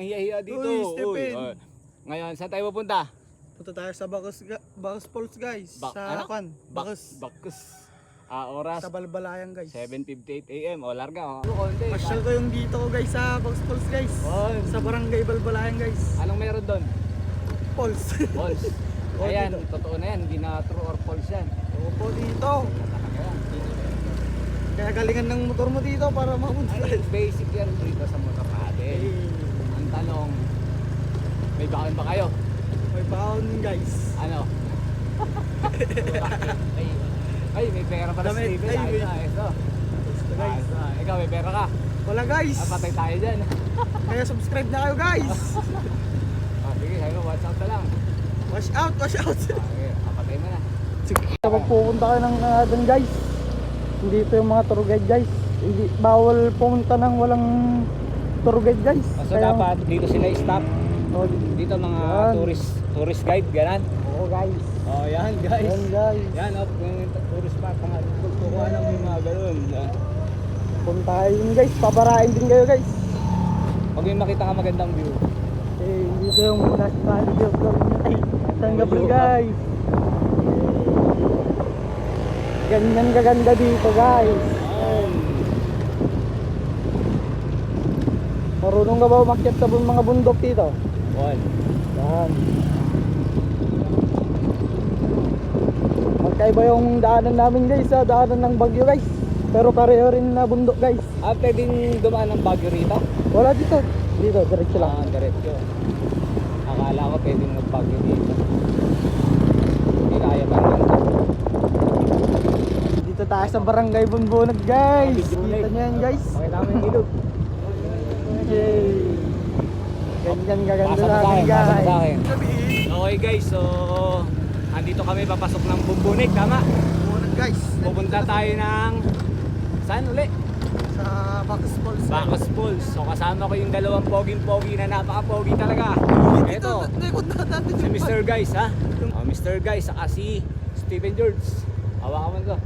kang hiya-hiya dito. Uy, Stephen. Ngayon, saan tayo pupunta? Punta tayo sa Bacchus Falls guys. Sa ano? Kwan, Bacchus. Bacchus. Oras, Sa Balbalayan guys. 7:58 AM. O, larga. Konti. Pasyal ko yung dito ko guys sa Bacchus Falls guys. Sa barangay Balbalayan guys. Anong meron doon? Falls. Falls. Ayan, totoo na yan. Hindi na true or false yan. Opo dito. Kaya galingan ng motor mo dito para mapunta. Ay, basic yan dito sa motor natin. Ang tanong, may baon ba kayo? May baon guys. Ano? ay, may pera pala si Damit. Steven. Ay, Ayos na. Gusto guys. Ikaw, may pera ka. Wala guys. Patay tayo dyan. Kaya subscribe na kayo guys. Sige, sabi mo, watch out na lang. Wash out, wash out. Okay, patay mo na. Kapag pupunta ka ng doon guys, hindi ito yung mga tour guide guys. Hindi, bawal pumunta ng walang tour guide guys. So dapat dito sila stop. Oh, Dito mga yan. tourist guide, ganan. Oo guys. Oh, yan guys. Yan guys. Yan, yung tourist spot, mga tukuha ng mga gano'n. Punta kayo yun guys, paparain din kayo guys. Pag may makita ka magandang view. Eh, dito yung last quality of vlog nyo. Ay, San Gabriel guys. Ganyan kaganda dito guys. Marunong ka ba umakyat sa mga bundok dito? Yan. Magkaiba yung daanan namin guys sa daanan ng Baguio guys. Pero pareho rin na bundok guys. Pwedeng dumaan ng Baguio rito? Wala dito. Dito, diretso lang. Diretso. Akala ko pwedeng mag-Baguio dito. Hindi kaya ba lang? Dito tayo sa barangay Bunbunag guys. Kita nyo yan guys. Okay namin yung ilog. Yay. Ganyan kaganda Pasa namin sa guys. akin. Okay guys, so andito kami papasok ng Bumbunig, tama? Bunbunag guys. Pupunta tayo ng saan uli? Sa Bacchus Falls. Bacchus Falls. So kasama ko yung dalawang poging-pogi na napaka-pogi talaga. Ito, Likod na natin si Mr. Guys ha. Mr. Guys, saka si Steven George. Hawakan mo to.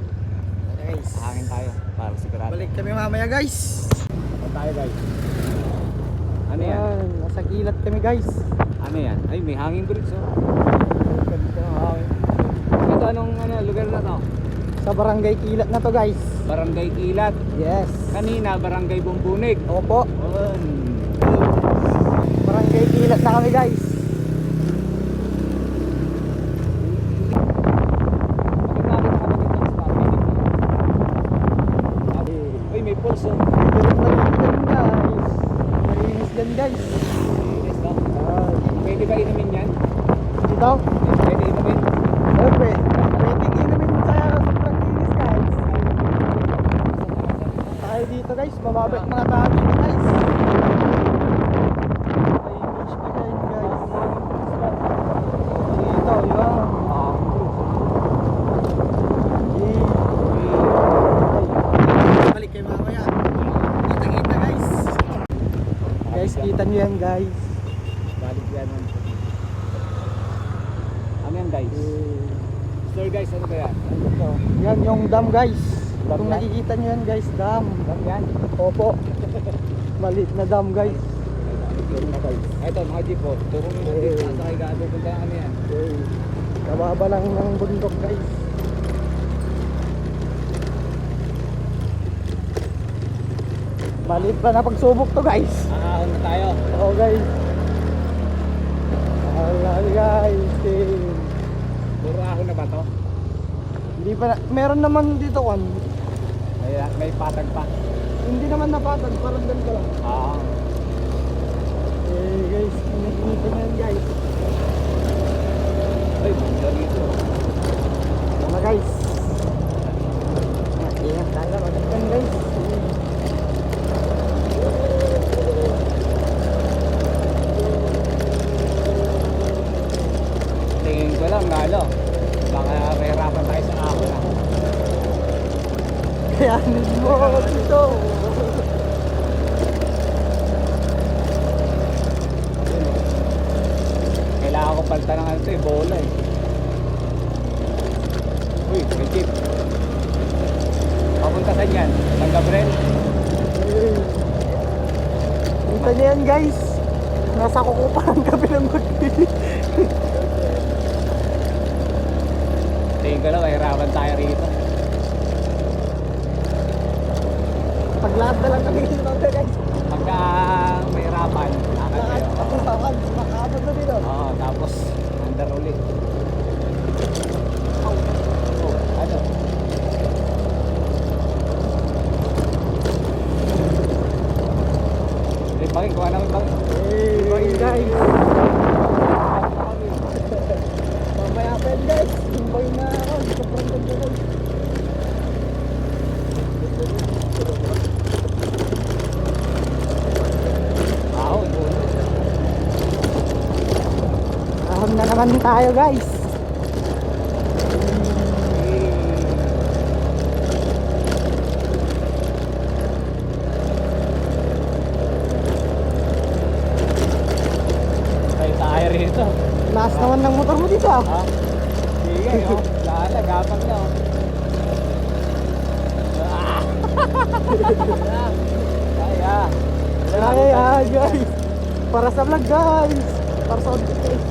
guys. Hangin tayo para sigurado. Balik kami mamaya guys. Punta tayo guys. Ano yan? Ayan, nasa kilat kami guys. Ano yan? Ay, may hangin bridge oh. Ito anong lugar na to? Sa barangay Kilat na to guys. Barangay Kilat. Yes. Kanina, Barangay Bumbunig. Opo. On. Barangay Kilat na kami guys. Uy, may pulse oh. Malinis yan guys. Linis to. Pwede ba inumin yan? Dito? Pwede inumin? Okay. Pwedeng inumin sa sobrang linis guys. Tayo dito guys. Mababait mga tao dito guys. May beach pa kayo guys. Dito, yun. Balik kayo mamaya. Kita-kita guys. Guys, kita nyo yan guys. Balik yan. Ano yan guys? Sir guys, ano ba yan? Ito. Yan yung dam guys. Dam Kung yan? nakikita nyo yan guys, dam. Dam yan? Opo. Maliit na dam guys. Ito, mga jeep po. Turo mo yung jeep. Nasa kay Gado. Punta na kami yan. Okay. Kababa lang ng bundok guys. Maliit pa na pagsubok to guys. Aahon na tayo. Oo guys. Alright guys. Puro ahon na ba to? Hindi pa na, meron naman dito kan. May patag pa. Hindi naman napatag, parang ganito lang. Eh guys, nakikita nyo yan guys. Ay, bunda dito. Tama guys. Ingat tayo magandang guys. Tingin ko lang, lalo. Baka mahirapan tayo sa ahon ah. Kayanin mo dito. Kailangan ko palta ng ano to eh, bola eh. Uy, may jeep. Papunta saan yan? San Gabriel? Kita nyo yan guys. Nasa kukupahan kami ng mag-ibig. Tingin ko lang, mahirapan tayo rito. Paglakad na lang kami dito guys. Pagka mahirapan, lakad kayo. Makaabot na dito. Oo, tapos under ulit. Oh, ano? Bangin, kuha namin bangin. Hey, guys. Mamaya pa yun guys. Tumbay na ako. Sobrang ganda guys. Ahon, Ahon na naman tayo guys. tayo rito. Lakas naman ng motor mo dito ah. Ha? Sige, oh. Lala, gapang na, oh. Kaya. Ay, guys. Para sa vlog guys. Para sa audio guys.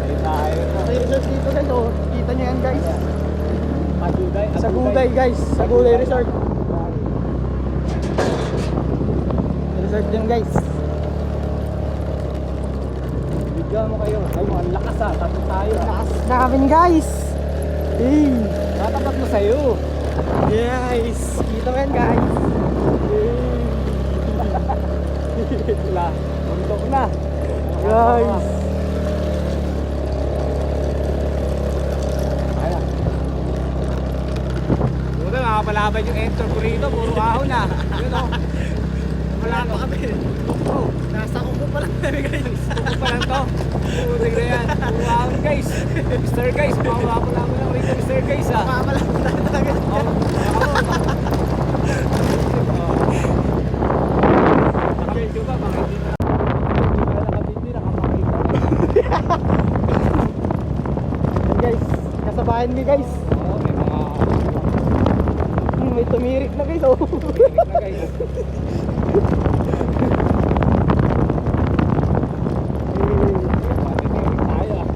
Tayo tayo. May resort dito guys. Oh, kita nyo yan guys. Aguday. Sa Guday guys. Sa Guday Resort. Resort yun guys. Bigyan mo kayo. Ay, mga lakas ha. Tatlo tayo ha. Lakas namin guys. Hey. Tatapat mo sa'yo. Guys. Kita mo yan guys. Wala. Buntok na. Guys. Kaya. Buta, makapalaban yung enter ko rito. Puro ahon na. Yun o. Wala pa kami. Oh, nasa kuko pa lang kami guys. Ano pa lang to? Putik na yan. Puro ahon guys. Mr. Guys. Makapalaban lang rito Mr. Guys ha. Papalaban tayo talaga. Oh, nakabidyo ba? Baka hindi na. Hindi ka nakabidyo, nakapakita. Guys, kasabayan mi guys. Oo, may mga May tumirik na guys oh. tinik na guys. Matitirik tayo ah.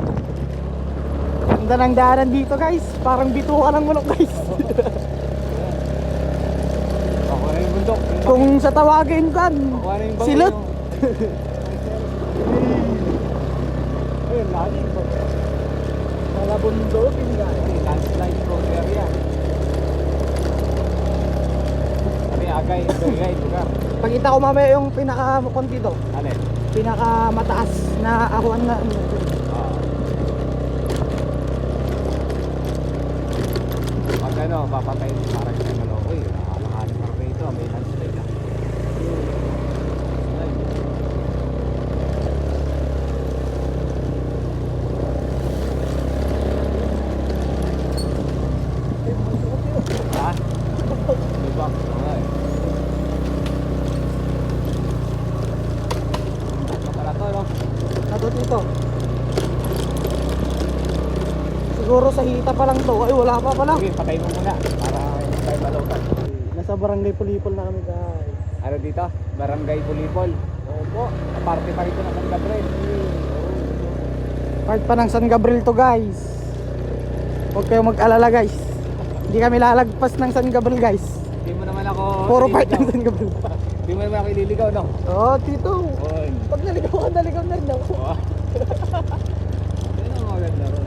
Ganda ng daanan dito guys. Parang bituka ng manok guys. Ako na yung bundok. Kung sa tawagin kan, Ako na yung bangin, silot. oh. Ayun, lagi po. Malabundokin guys. Ay, landslide road area. Kami agay, agay, lugar. Pakita ko mamaya yung pinaka-konti dito. Ano eh? Pinaka-mataas na akuan na. Pag ano, papatay parang sa ano, uy, nakakalakali pa rito, may landslide ah. Ay. Ha? Diba? Ay. Ito pala to, no? Nato dito. Siguro sa hita pa lang to. Ay wala pa pala. Sige, patay mo muna para hindi tayo malutan. Nasa barangay Pulipol na kami guys. Ano dito? Barangay Pulipol. Opo. Parte pa rito ng San Gabriel. Part pa ng San Gabriel to guys. Huwag kayong mag-alala guys. Hindi kami lalagpas ng San Gabriel guys. Hindi mo naman ako Puro part ililigaw. ng San Gabriel. Hindi mo naman ako ililigaw, no? Oh, tito. Oy. Pag naligaw ka, naligaw na rin ako. Oh. Yan ang maganda ron.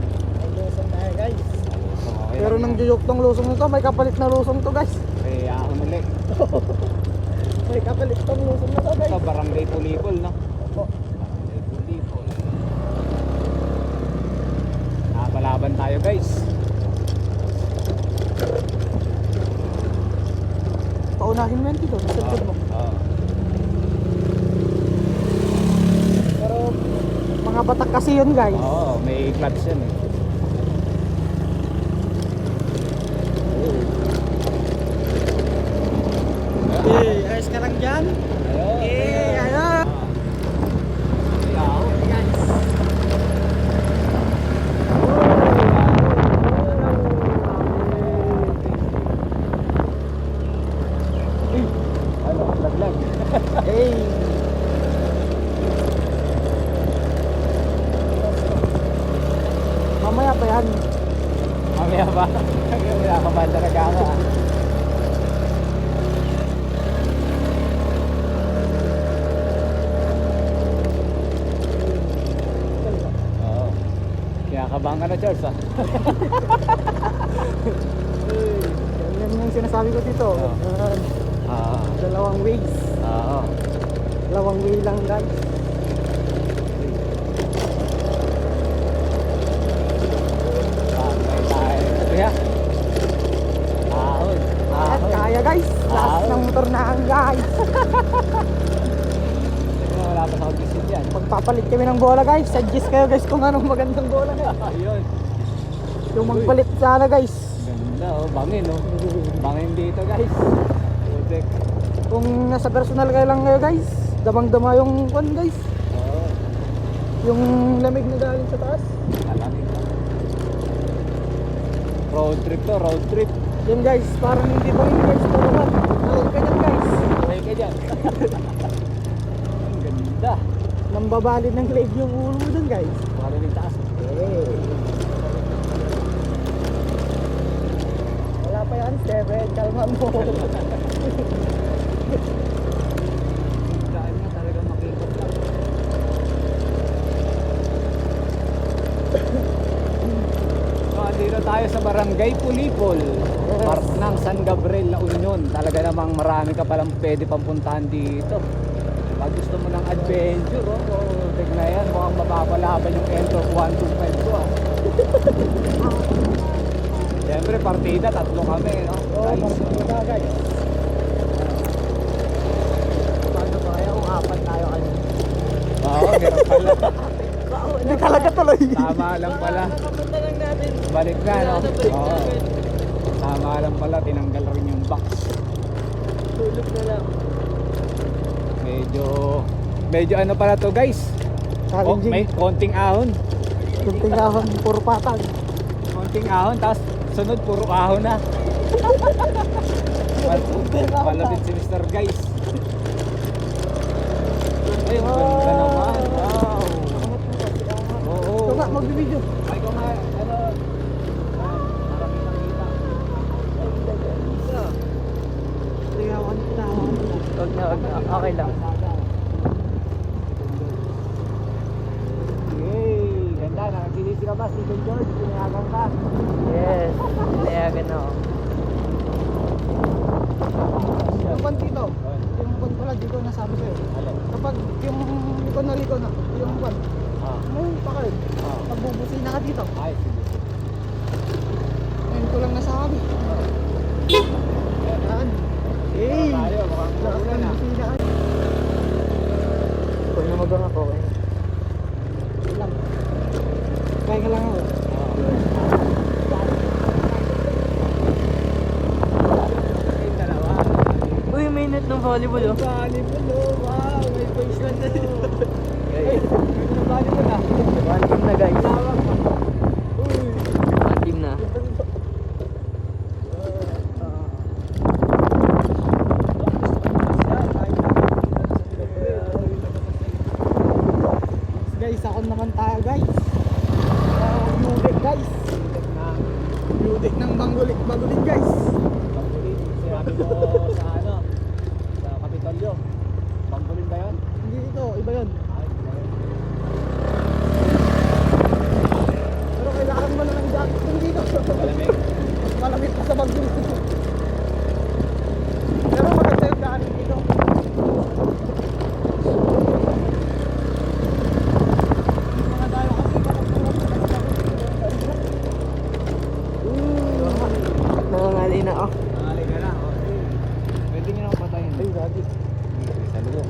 Lusong tayo guys. Okay Pero lang nang yan. juyok tong lusong nito, may kapalit na lusong to guys. Eh, ako ulit. May kapalit tong lusong na to guys. Ito, Barangay Pulipol, no? Opo. Barangay Pulipol. Nakapalaban tayo, guys. Paunahin mo yan dito, nasa likod mo. Oo. Pero mga batak kasi yun guys. Oo, may clutch yan eh. Eh, ayos ka lang dyan. Ayun. Eh, ayun. Ayaw. Ano, laglag. Eh, mamaya pa yan. Mamaya ba? Kinakabahan talaga ako. Oo. Kinakabahan ka na, Charles, ah. Yan yung sinasabi ko dito. Oo. Dalawang ways. Oo. Dalawang way lang guys. Bangay tayo. Kuya. Ahon. At Ahon. kaya guys. Last ng motor na ang guys. Wala pa sa audition yan. Pagpapalit kami ng bola guys. Suggest kayo guys kung anong magandang bola guys. Ayun. Yung magpalit sana guys. Ganda, oh. Bangin, oh. Bangin dito, guys. Putek. Kung nasa personal kayo lang kayo guys. Damang-dama yung kwan guys. Oo. Yung lamig na galing sa taas. Kalamig na. Road trip to, road trip. Yan guys, parang hindi pa yun guys. Pero man, naroon ka dyan guys. Try ka dyan. Ang ganda. Nambabalid ng leg yung ulo mo dun guys. Baka rin yung taas. Wala pa yan, 7. Kalma mo. Dahil nga talaga makikot lang. So, andito tayo sa Barangay Pulipol. Park ng San Gabriel, La Union. Talaga namang marami ka palang pwede pampuntahan dito. Pag gusto mo ng adventure, tignan yan, mukhang mapapalaban yung Enter 125 ko, ah. Siyempre, partida, tatlo kami, no? Guys. Paano ba kaya kung apat tayo kanina? Oo, meron pala. Hindi talaga tuloy. Tama lang pala. Nakapunta lang natin. Balik na, no? Balik Oo. natin. Tama lang pala, tinanggal rin yung box. Tulog na lang. Medyo ano pala to, guys? Oh, Challenging. may konting ahon. Kunting ahon, puro patag. Konting ahon, tapos sunod puro ahon na. Palapit si Mr. Guys. Ay, ang ganda naman. Wow. Oo. Ito nga, magbibideo. Ay, kung nga, ano, parang kita-kita. Ligawan kita. Huwag na. Okay lang. Yay! Ganda, nakagilisi ka ba, Stephen George? Pinayagan ka. Yes. Ligawan na ako. Yung kwan dito. Yung kwan pala dito nasabi sa'yo. Alin? Kapag yung liko na, yung kwan. Ngayon pa kayo. Pagbubusina ka dito. Ay, sige. Ngayon ko lang nasabi. Yan. Hey! Tayo, mukhang Lakas magulan, ng ah. busina ka. Kung na magang ako eh. Wait lang. Kaya ka lang ako. Yung dalawa. Uy, may net ng volleyball oh. Volleyball, oh. Wow, may points lang na dito. Hey, may volleyball na. One team na guys. Tawag mo. Uy. One team na. Guys, ako naman tayo guys. Yudik guys. Yudik ng bagulit guys. Bangkulin, sinabi mo sa ano, sa Kapitolyo. Bangkulin ba yun? Hindi ito, iba yun. Ay, Pero kailangan mo na ng jacket kung dito. malamig. Malamig pa sa bagulit. Pero maganda yung daan dito. Mga dayo kasi nangangali na ako. Nangali ka na. Oh. Pwede nyo nang patayin. Ay, gagi. Sa loob.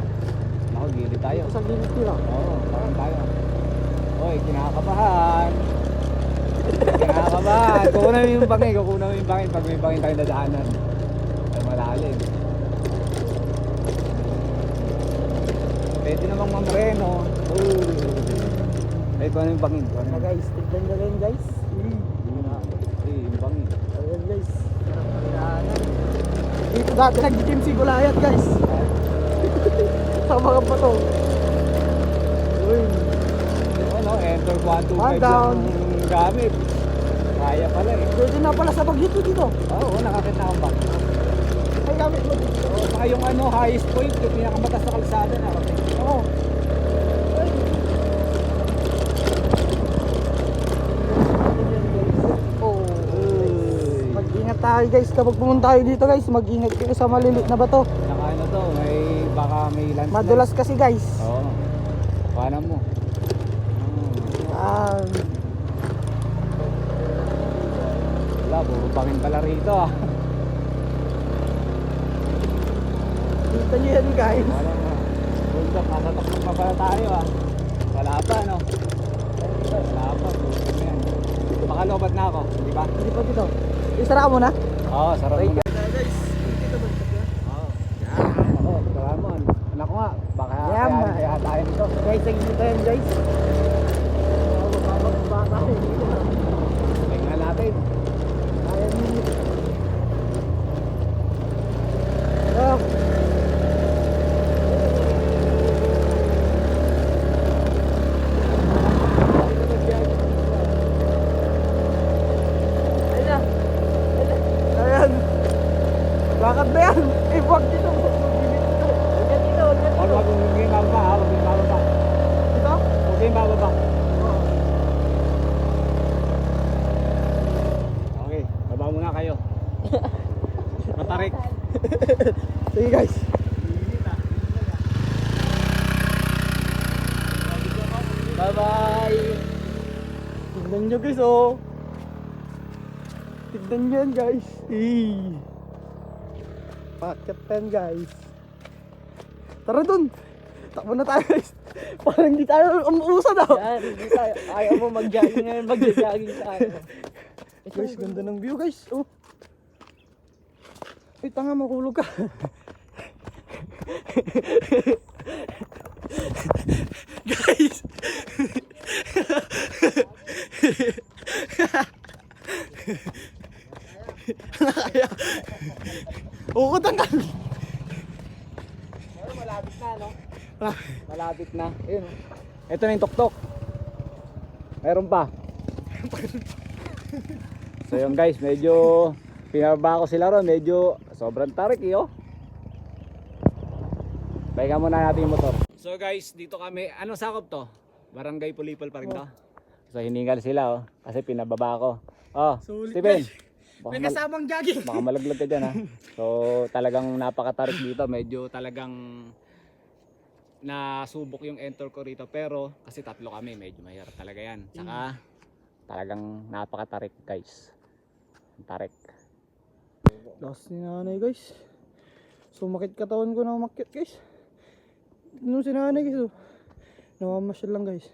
Ako, gilid tayo. Sa gilid ko lang. Oo, parang tayo. Oy, kinakabahan. Kinakabahan. Kukunan mo yung bangin, pag may bangin tayong dadaanan. Ay, malalim. Pwede namang mamreno. Ay, kuha na yung bangin. Kuha na Na guys, tignan nyo rin guys. yung bangin. Ayan guys. Dito dati nag-team si Gulayat guys. Sa mga bato. Uy. Ano, enter 1, 2, 5 One down. lang gamit. Kaya pala eh. Pwede na pala sa bagyo to dito. Oo, nakakita akong bag. Ay, gamit mo dito. Oo, saka yung ano, highest point, yung pinakamatas sa kalsada na. Oo. Ay. Oh. Mag-ingat tayo guys kapag pumunta tayo dito guys. Mag-ingat kayo sa maliliit na bato. Saka ano to, baka may landslide. Madulas kasi guys. Oo. Paano mo? Ah, Wala, bubangin pala rito ah. kita nyo yan guys. Wala na. Bundok, nasa takot pa pala tayo ah. Wala pa no? Wala pa, bundok na yan. Baka lobat na ako, di ba? Hindi pa dito. Isara mo na. Oo, sarap mo na. Guys, dito ba ito? Oo. Oo, sarap mo. Anak ko nga, baka Yan, kaya tayo nito. Guys, sige tayo guys. Tingnan natin. Kaya nyo. Oh. Ayan. Bakit ba yan? Eh, wag dito. Huwag dito. Huwag magiging bababa ha, huwag magiging bababa. Dito? Huwag magiging bababa. Okay, baba muna kayo. Matarik. Sige guys. Bye-bye. Tignan nyo guys oh. Tignan nyo yan guys. Packet pen guys. Tara dun. Takbo na tayo guys. Parang hindi tayo umuusan daw. Yan, hindi tayo. Ayaw mo mag-jogging ngayon, mag-jogging tayo. Guys, ganda ng view guys. Oh. Ay, tanga, makulog ka. Guys. Nakaya. Oo, tanggal. Malapit na, no? Ah. Malapit na. Ayun. Ito na yung tuktok. Meron pa. So yun guys, medyo pinababa ko sila ron. Medyo sobrang tarik eh, oh. Balikan muna natin yung motor. So guys, dito kami. Anong sakop to? Barangay Pulipol pa rin to. So hiningal sila, oh. Kasi pinababa ko. Oh, Sulit, Steven. guys. May kasamang jogging. Baka malaglag ka dyan ha. So talagang napakatarik dito. Medyo talagang nasubok yung enter ko rito. Pero kasi tatlo kami, medyo mahirap talaga yan. Saka talagang napakatarik guys. Tarik. Last ni nanay guys. Sumakit katawan ko na umakyat guys. Nung si nanay guys oh. Nawamasyal lang guys.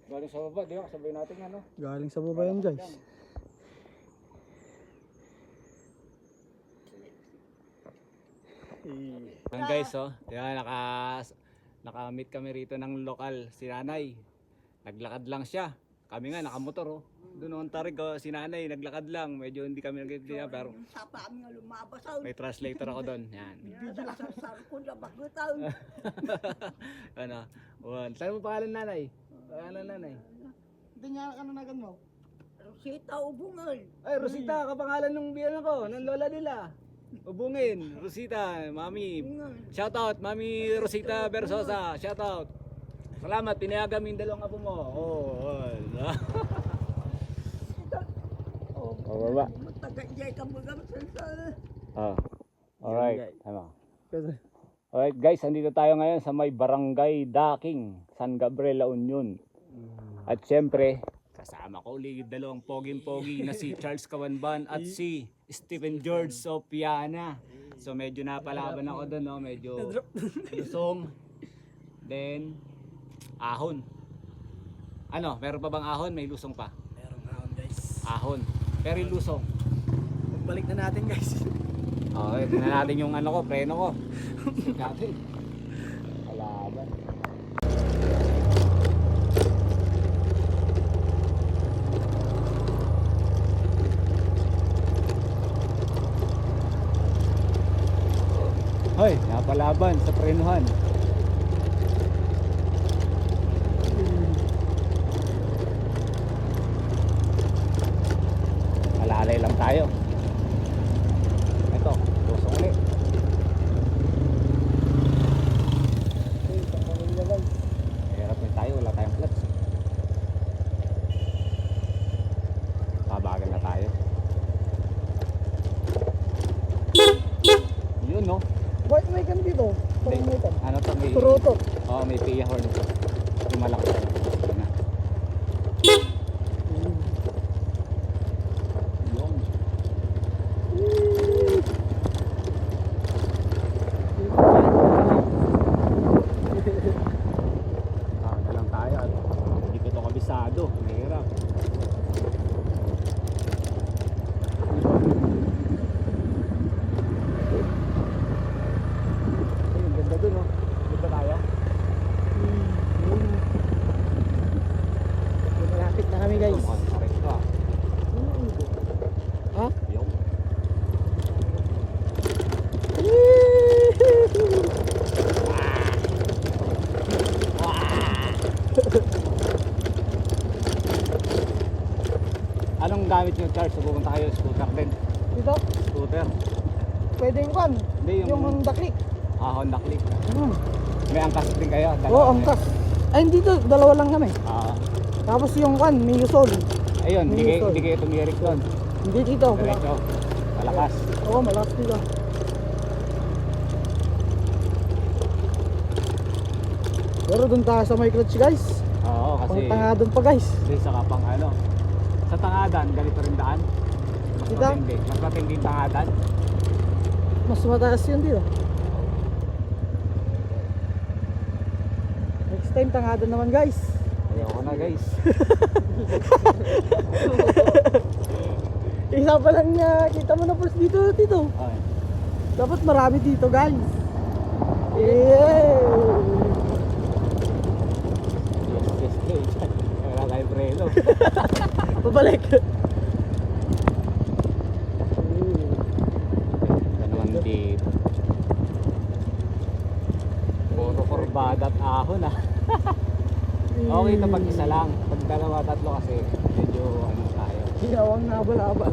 Galing sa baba, di ba? Sabay natin ano. Galing sa baba yan guys. Yan guys, oh. Yan, naka-meet kami rito ng lokal, si nanay. Naglakad lang siya. Kami nga, nakamotor, oh. Doon ang tarig, oh, si nanay, naglakad lang. Medyo hindi kami nagkitiya, pero Sapa kami nga lumabasaw. may translator ako doon. Yan. Sar ko na bagutaw. Ano? One. Saan mo pangalan nanay? Pangalan nanay? Hindi niya kananagan mo. Rosita ubungal. Ay, Rosita, kapangalan ng biyan ko, ng lola nila. Ubungin, Rosita, Mami. Shoutout, Mami Rosita Bersosa. Shoutout. Salamat, pinayagan mo yung dalawang apo mo. Oh, baba. Matagay ka mo gamsan sa... Oh. Alright. Tama. Alright guys, andito tayo ngayon sa may Barangay Daking, San Gabriel, La Union. At syempre, kasama ko ulit dalawang poging-pogi na si Charles Kawanban at si Stephen George Sopiana. So medyo napalaban ako doon, no? Medyo lusong. Then, ahon. Ano, meron pa bang ahon? May lusong pa. Merong ahon guys. Ahon. Pero yung lusong. Balik na natin guys. Okay, tingnan natin yung ano ko, preno ko. Natin. Kalaban. Hoy, napalaban sa prenuhan. gamit yung charge, so pupunta kayo scooter din. Dito, Scooter. pwede yung kwan. Hindi, Yung Honda Click. Honda Click. Hmm. May angkas din kayo. Oo, angkas. Ay, dito, dalawa lang kami. Tapos yung kwan, Minusol. Ayun, May usol. hindi kayo tumirik doon. Hindi dito. Diretso. Malakas. Oo, malakas dito. Pero dun tayo sa may clutch guys. Oo, kasi Pang tangadon pa guys. kasi sa kapang ano. Sa tangadan, ganito rin daan. Mas Dito? matindi. Mas matindi yung tangadan. Mas mataas yun dito. Next time tangadon naman guys. Ayoko na guys. Isa pa lang niya, kita mo na first dito dito. Ay. Dapat marami dito guys. Yeah. Yes, yes. Wala tayo prelo. Pabalik. Ito naman dito. Puro kurbada at ahon ah. Okay na pag isa lang. Pag dalawa, tatlo kasi medyo ano tayo. Ginawang nabal-abal.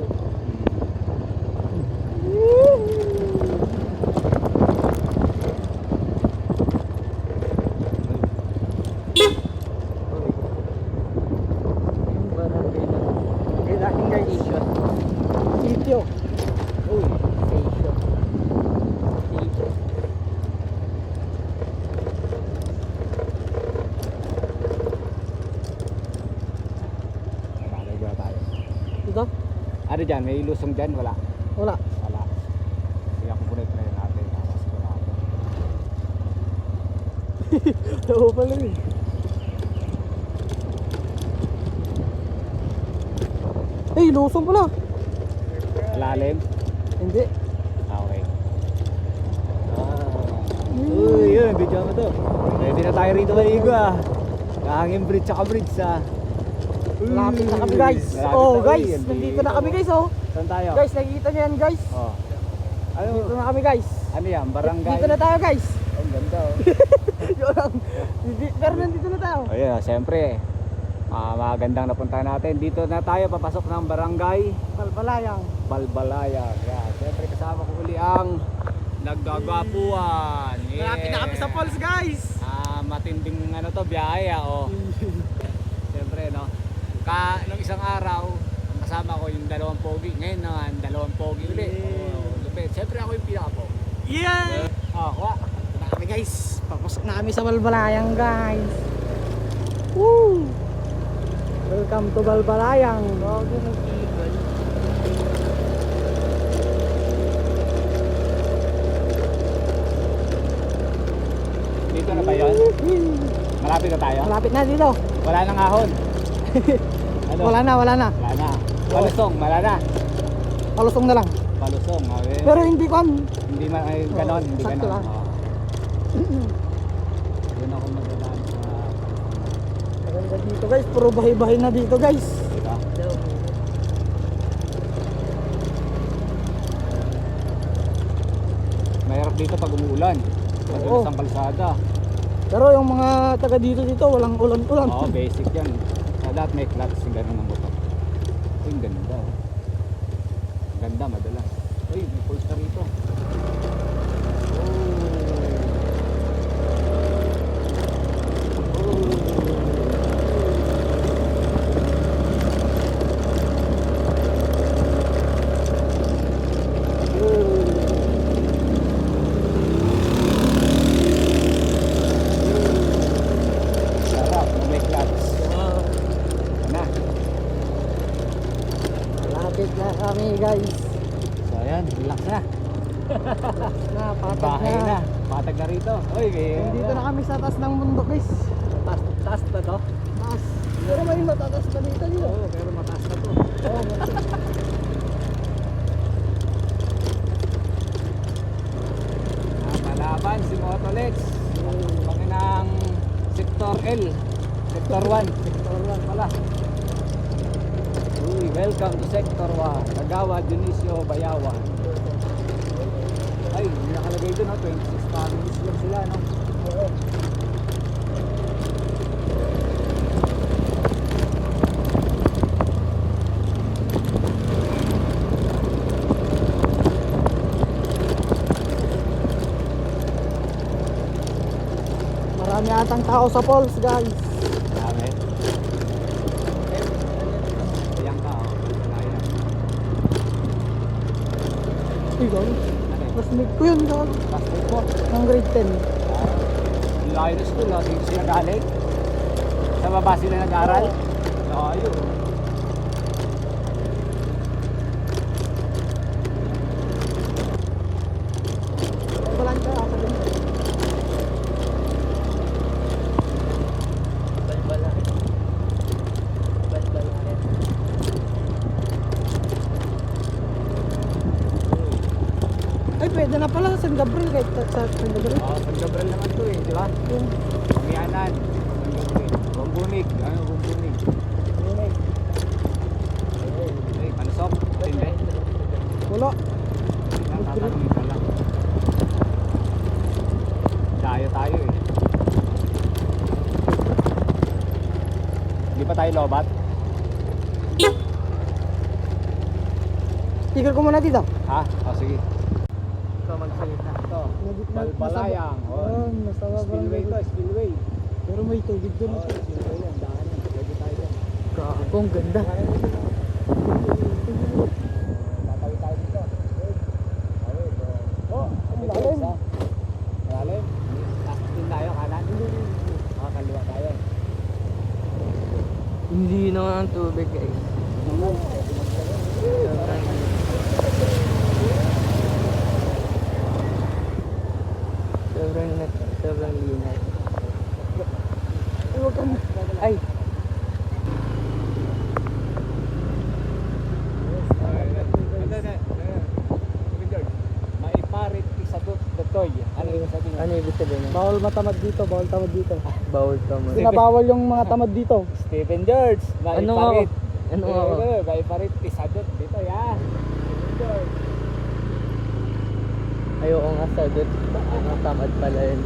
Kailangan guys. Sityo. Uy, station. Station. Nakakagawa tayo. Dito? Ano dyan? May lusong dyan? Wala. Wala. Wala. Kaya kung punay try natin. Tapos wala ako. Oo pala rin. Eh, lusong pala. Lalim? Hindi. Okay. Uy, yun. Video mo to. Pwede na tayo rito maligo ah. Kahangin bridge tsaka bridge ah. Malapit na kami guys. Malapit Oh na kami. guys, nandito na kami guys oh. Saan tayo? Guys, nakikita niyo yan guys. Oh. Ano? Dito na kami guys. Ano yan? Barangay? Dito na tayo guys. Ang ganda oh. Yun lang. Pero nandito na tayo. Ayun, siyempre. Magandang napunta natin. Dito na tayo papasok ng barangay Balbalayang. Balbalaya. Yeah, siyempre kasama ko uli ang naggagapuan. Yeah. Malapit na kami sa falls guys. Matinding ano to, biyahe oh. Siyempre no. Nung isang araw, ang kasama ko yung dalawang pogi. Ngayon naman, dalawang pogi ulit. Oh, lupit. Siyempre ako yung pinaka-pogi. Yeah! Kuha. Dito na kami guys. Papasok na kami sa Balbalayang guys. Woo! Welcome to Balbalayang. Bago mag-iwan. Dito na ba yun? Malapit na tayo? Malapit na dito. Wala nang ahon. Ano? Wala na. Wala na. Palusong, wala na. Palusong na lang. Palusong. Okay. Pero hindi ko Hindi man ay ganon, hindi sakto ganon. lang. Doon ako magdadaan sa Maganda dito guys. Puro bahay-bahay na dito guys. diba? Mahirap dito pag umuulan. Madulas Oo. ang kalsada. Pero yung mga taga dito walang ulan-ulan. Oo, basic yan. Sa lahat may clutch yung gano'n ng motor. Uy, ang ganda oh. Ang ganda, madalas. Uy, may pulse na rito. Sarap, may clutch. Na. Malapit na kami guys. So ayan, relax na. Na patag Bahay na. na. Patag na rito. Uy, Dito na kami sa taas ng mundo guys. Taas na to? Taas. Pero may matatas pa dito dito. Oo, pero mataas na to. Oo, Palaban si Motolex. Kami ng Sector L. Sector 1. Sector 1 pala. Uy, welcome to Sector 1. Kagawa, Dionisio, Bayawan. Ay, may nakalagay doon, 26 families lang sila, no? Oo. Marami atang tao sa falls, guys. Dami. Ayan ka, oh. Ayan. Uy, guys. Ano eh? Classmate ko yun, guys. Passport mo. Ng grade 10. Layo na school, ha? Dito sila galing. Sa baba sila nag-aral. Layo. Wala ka, ako din. Balbala. Balbala. Ay, pwede na pala sa San Gabriel kahit sa San Gabriel. Oh, San Gabriel naman to eh, di ba? Yung Pamiyanan. San Gabriel. Bumbunig. Ano, bumbunig. Ay, panasok. Hindi. wala. Tatanungin ka lang. Dayo tayo eh. Hindi pa tayo lobat? Tigil ko muna dito. Ha? O sige. Ikaw magsalita. Ito. Nag- Balbalayang. Oh, nasa baba. Spillway to, spillway. Pero may tubig dun. Oh, spillway yan. Daan yan. Pwede tayo dyan. Kagong ganda. Tatawid tayo dito. Tawid. Oh, ang lalim. Malalim. Din tayo, kanan. Kaliwa tayo. Hindi naman ang tubig, guys. Sobrang linay. Huwag kang... Ay, Maiparit isagot datoy. Ano yung sabi niya? ano ibig sabihin nun? Bawal matamad dito, bawal tamad dito. Bawal ka mo. Sinabawal yung mga tamad dito. Stephen George. Ano nga ako? Maiparit. Ano nga ako? Maiparit isagot dito ya. Stephen George. Ayoko nga sagot. Ano, tamad pala yun.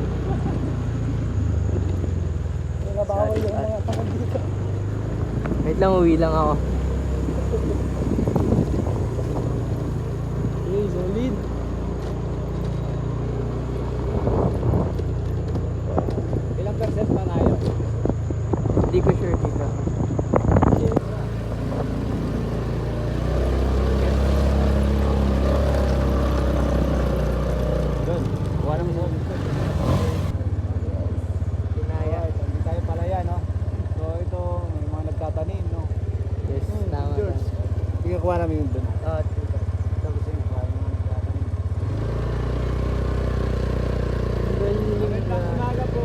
Sinabawal yung mga tamad dito. Wait lang, uwi lang ako. Okay, solid. Ilang percent pa tayo? Hindi ko sure dito. Doon. Kuha naman mo. Pinaya. Hindi tayo palaya, no? So ito, may mga nagtatanim, no? Yes, tama. George. Sige, kuha namin yun doon. Dito. Tapos yun, kuha yung mga nagtatanim. Magandang umaga po.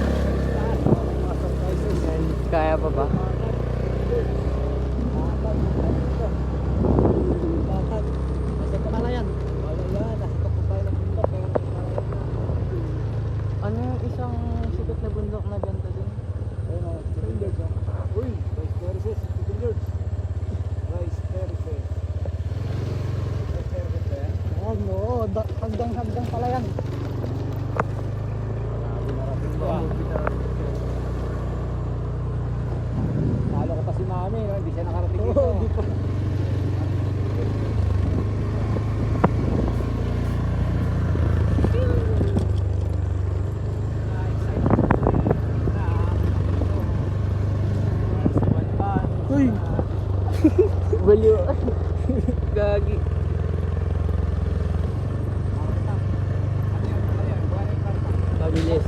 Mga surprises. Kaya pa ba? Nasa Palayan. Ano yung isang sikat na bundok na ganito din? Uy, Vice Terraces, Stephen George. Vice Terraces. Vice Terraces ba yan? Oo, hagdang Palayan. Grabe narating ko ah. Talo ko pa si Mami, no? Hindi siya nakarating dito. Oo, di pa. Uy, Baliw. Gagi. Mabilis.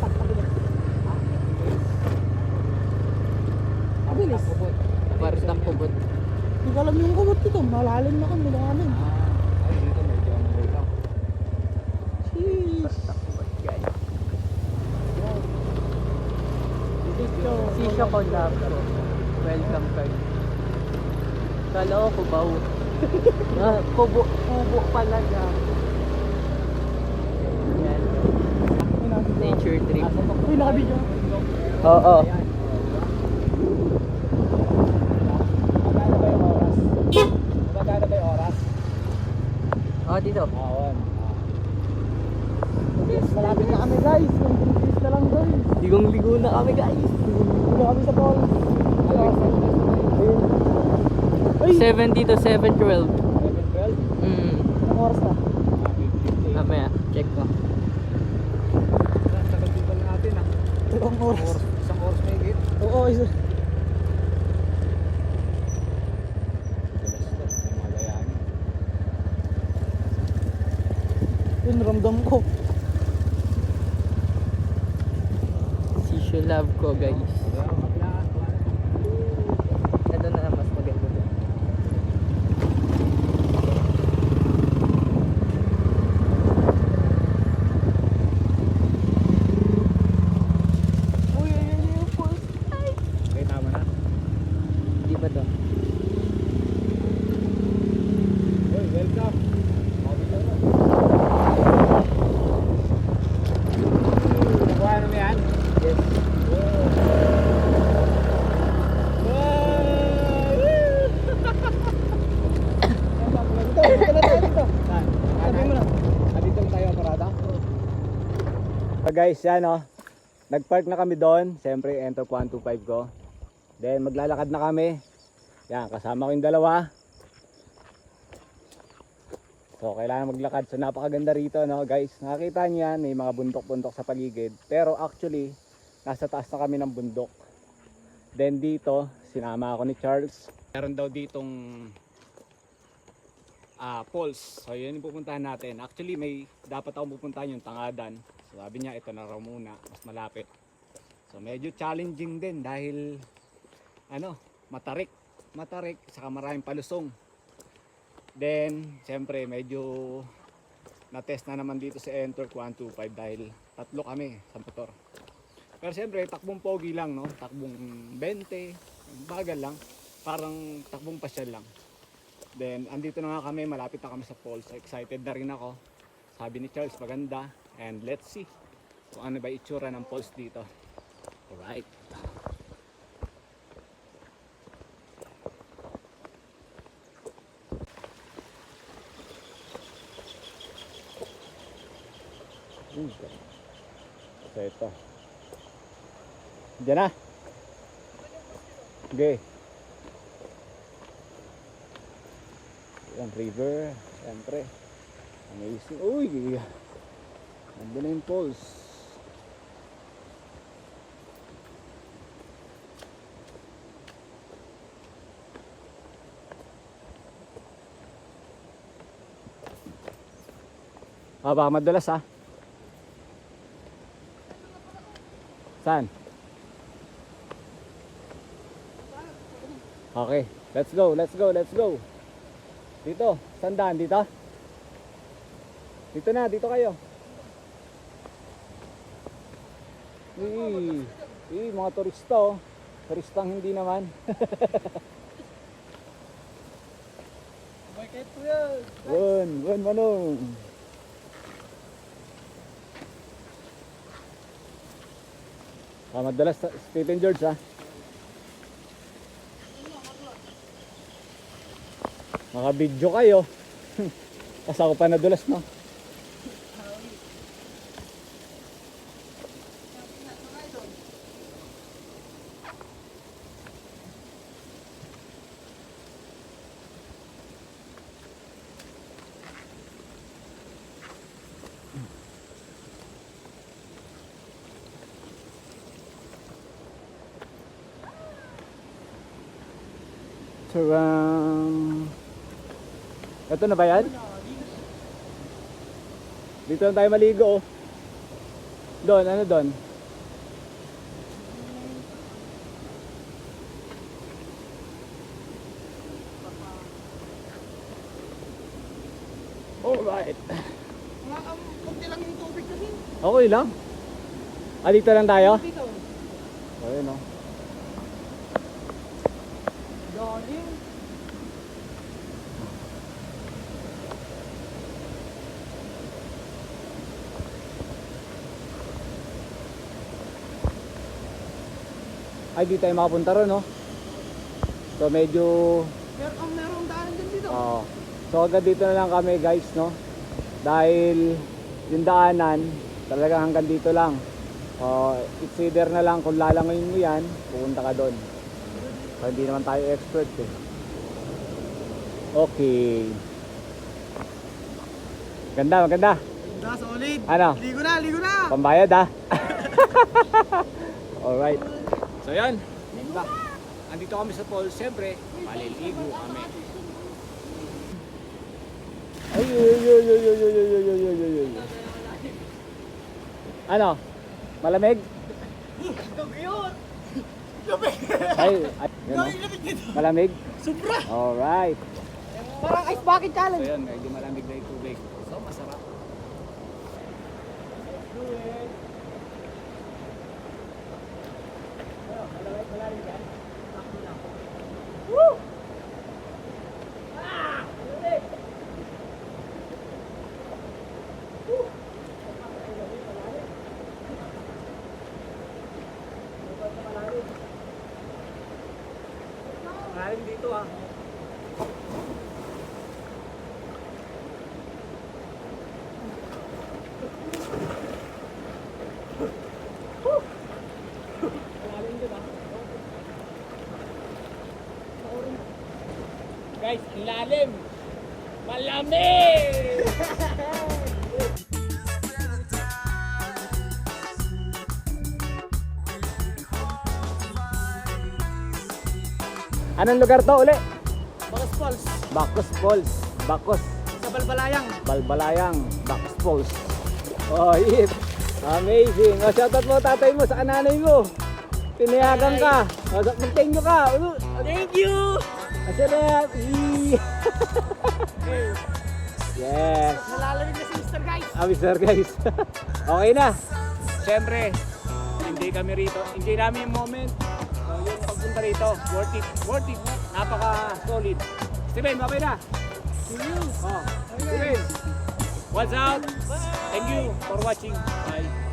mabilis. Paris ng kubot. Hindi ko alam yung kumot dito. Malalim na kami na namin. Ay, dito medyo ano dito. Jeez. Sisyo ko lab. Welcome card. Kala ko kubaw. Kubo pala siya. Yan. Nature trip. Uy, nakabidyo. Oo. Magkano ba yung oras? Magkano ba yung oras? Oh, dito. Awan. Malapit na kami guys. Contribute na lang guys. Ligong-ligo na kami, guys. Dito kami sa falls. Ayun. Ay, 7 dito, 7:12. 7:12? Mm. Anong oras na? Mamaya, check ko. Tagal din pala natin ah. 2 oras. Isang oras may higit. Oo, isa. Yun, ramdam ko. Tissue love ko, guys. Ito na mas maganda doon. Uy, ayun yung pulse. Ay! Okay, tama na. Di ba to? Hey, welcome. Nakuha na mo yan? Yes. Dito na tayo dito. Saan? Sabi mo na. Dito lang tayo parada? So guys, yan oh. Nag-park na kami doon. Siyempre, enter 125 ko. Then maglalakad na kami. Yan, kasama ko yung dalawa. So, kailangan maglakad. So, napakaganda rito, no, guys. Nakakita niyo yan, may mga bundok-bundok sa paligid. Pero actually, nasa taas na kami ng bundok. Then dito, sinama ako ni Charles. Meron daw ditong falls. So, yun yung pupuntahan natin. Actually, may dapat ako pupuntahan yung Tangadan. So, sabi niya, ito na raw muna. Mas malapit. So, medyo challenging din dahil, matarik. Matarik, saka maraming palusong. Then, siyempre, medyo na-test na naman dito sa Entork 125 dahil tatlo kami sa motor. Pero siyempre, takbong pogi lang, no? Takbong 20, bagal lang. Parang takbong pasyal lang. Then, andito na nga kami, malapit na kami sa falls. Excited na rin ako. Sabi ni Charles, maganda. And let's see kung ano ba itsura ng falls dito. Alright. So ito. Diyan na. Okay. Yan, river. Siyempre. Amazing. Uy! Nandun na yung falls. Baka madulas ha. Saan? Okay, let's go, let's go, let's go. Dito, sandaan dito. Dito na, dito kayo. Mga turista oh. Turistang hindi naman. Bakit po yan? Won, manong. Madalas Stephen George ha. Maka-video kayo. Kasi ako pa nadulas no. Ito na ba yan? Dito lang tayo maligo oh. Doon, ano doon? Alright. Kunti lang yung tubig kasi. Okay lang. Dito lang tayo? Dito. Ayun oh. Galing. Ay, di tayo makapunta ron, no? So, medyo... Merong daan din dito. Oo. So, hanggang dito na lang kami, guys, no? Dahil yung daanan, talagang hanggang dito lang. It's either na lang kung lalangoyin mo yan, pupunta ka doon. So, hindi naman tayo expert, eh. Okay. Ganda, maganda. Na, solid. Ano? Ligo na, ligo na. Pambayad ah. Alright. So yan. Diba? Andito kami sa pool. Siyempre, maliligo kami. Ay, ay, ay, ay, ay, ay, ay, ay, ay, ay, ay. Ano? Malamig? Ay, ay, yun, oh. Malamig? Sobra. Alright. Parang ice bucket So challenge. yun, medyo malamig na yung tubig. So, masarap. Malalim dito ah. Guys, ang lalim! Malamig! Anong lugar to uli? Bakas Falls. Bacos Falls. Bacos. Sa Balbalayang. Balbalayang. Bacos Falls. Oh, yip. Amazing. O, shoutout mo tatay mo sa nanay mo. Pinayagan ka. O, mag-thank you ka. Thank you. Masarap. Yes. Nalalamig na si Mr. Guys. Mister guys. Okay na. Siyempre, hindi kami rito. Hindi namin yung moment. So, yung pagpunta rito, worth it. Worth it. Napaka-solid. Steven, mabay na. See you. Oh, Steven. What's out? Thank you for watching. Bye.